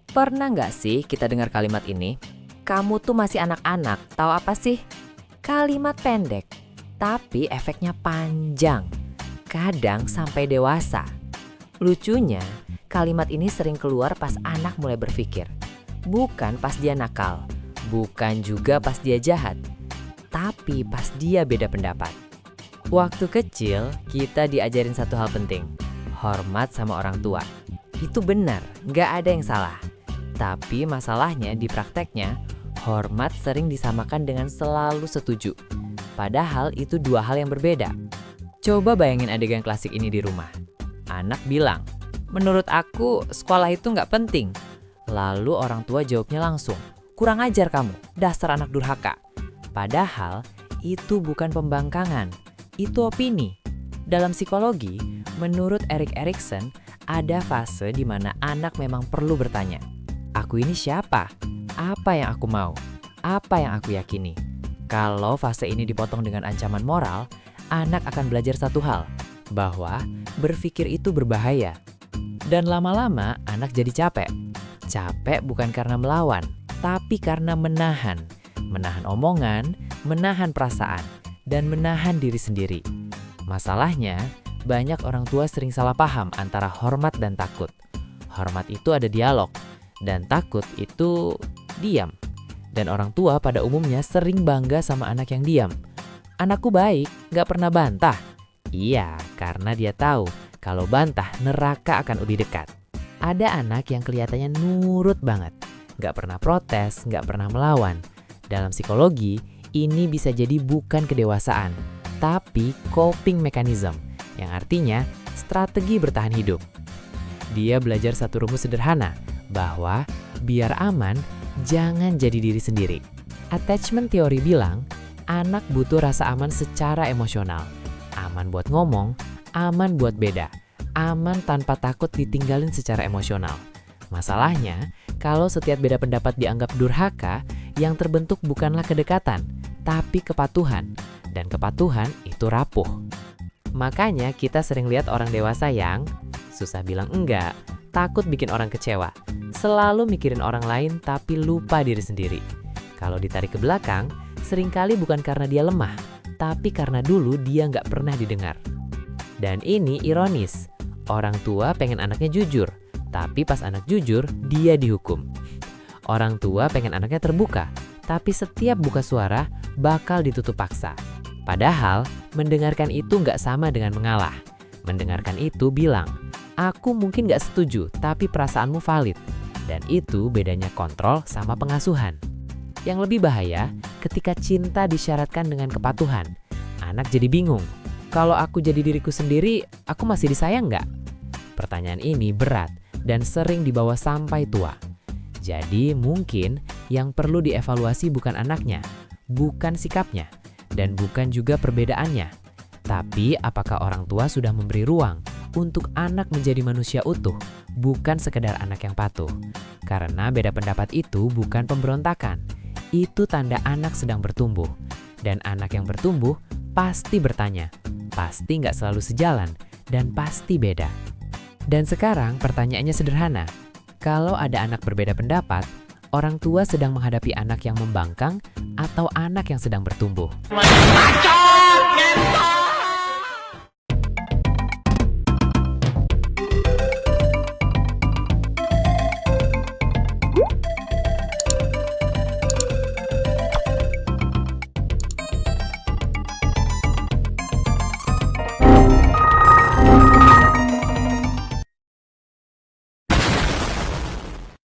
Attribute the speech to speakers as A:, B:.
A: Pernah nggak sih kita dengar kalimat ini? Kamu tuh masih anak-anak, tahu apa sih? Kalimat pendek, tapi efeknya panjang. Kadang sampai dewasa. Lucunya, kalimat ini sering keluar pas anak mulai berpikir. Bukan pas dia nakal, bukan juga pas dia jahat, tapi pas dia beda pendapat. Waktu kecil, kita diajarin satu hal penting. Hormat sama orang tua. Itu benar, nggak ada yang salah. Tapi masalahnya di prakteknya, hormat sering disamakan dengan selalu setuju. Padahal itu dua hal yang berbeda. Coba bayangin adegan klasik ini di rumah. Anak bilang, menurut aku sekolah itu nggak penting. Lalu orang tua jawabnya langsung, kurang ajar kamu, dasar anak durhaka. Padahal itu bukan pembangkangan, itu opini. Dalam psikologi, menurut Erik Erikson, ada fase di mana anak memang perlu bertanya, aku ini siapa? Apa yang aku mau? Apa yang aku yakini? Kalau fase ini dipotong dengan ancaman moral, anak akan belajar satu hal, bahwa berpikir itu berbahaya. Dan lama-lama anak jadi capek. Capek bukan karena melawan, tapi karena menahan. Menahan omongan, menahan perasaan, dan menahan diri sendiri. Masalahnya, banyak orang tua sering salah paham antara hormat dan takut. Hormat itu ada dialog, dan takut itu diam. Dan orang tua pada umumnya sering bangga sama anak yang diam. Anakku baik, gak pernah bantah. Iya, karena dia tahu kalau bantah neraka akan lebih dekat. Ada anak yang kelihatannya nurut banget, gak pernah protes, gak pernah melawan. Dalam psikologi, ini bisa jadi bukan kedewasaan, tapi coping mechanism, yang artinya strategi bertahan hidup. Dia belajar satu rumus sederhana, bahwa biar aman, jangan jadi diri sendiri. Attachment theory bilang, anak butuh rasa aman secara emosional. Aman buat ngomong, aman buat beda, aman tanpa takut ditinggalin secara emosional. Masalahnya, kalau setiap beda pendapat dianggap durhaka, yang terbentuk bukanlah kedekatan, tapi kepatuhan. Dan kepatuhan itu rapuh. Makanya kita sering lihat orang dewasa yang susah bilang enggak, takut bikin orang kecewa, selalu mikirin orang lain tapi lupa diri sendiri. Kalau ditarik ke belakang, seringkali bukan karena dia lemah, tapi karena dulu dia nggak pernah didengar. Dan ini ironis, orang tua pengen anaknya jujur, tapi pas anak jujur, dia dihukum. Orang tua pengen anaknya terbuka, tapi setiap buka suara bakal ditutup paksa. Padahal, mendengarkan itu nggak sama dengan mengalah. Mendengarkan itu bilang, aku mungkin nggak setuju, tapi perasaanmu valid. Dan itu bedanya kontrol sama pengasuhan. Yang lebih bahaya, ketika cinta disyaratkan dengan kepatuhan. Anak jadi bingung, kalau aku jadi diriku sendiri, aku masih disayang nggak? Pertanyaan ini berat dan sering dibawa sampai tua. Jadi mungkin yang perlu dievaluasi bukan anaknya, bukan sikapnya, dan bukan juga perbedaannya. Tapi apakah orang tua sudah memberi ruang untuk anak menjadi manusia utuh, bukan sekedar anak yang patuh. Karena beda pendapat itu bukan pemberontakan, itu tanda anak sedang bertumbuh. Dan anak yang bertumbuh pasti bertanya, pasti nggak selalu sejalan, dan pasti beda. Dan sekarang pertanyaannya sederhana, kalau ada anak berbeda pendapat, orang tua sedang menghadapi anak yang membangkang atau anak yang sedang bertumbuh?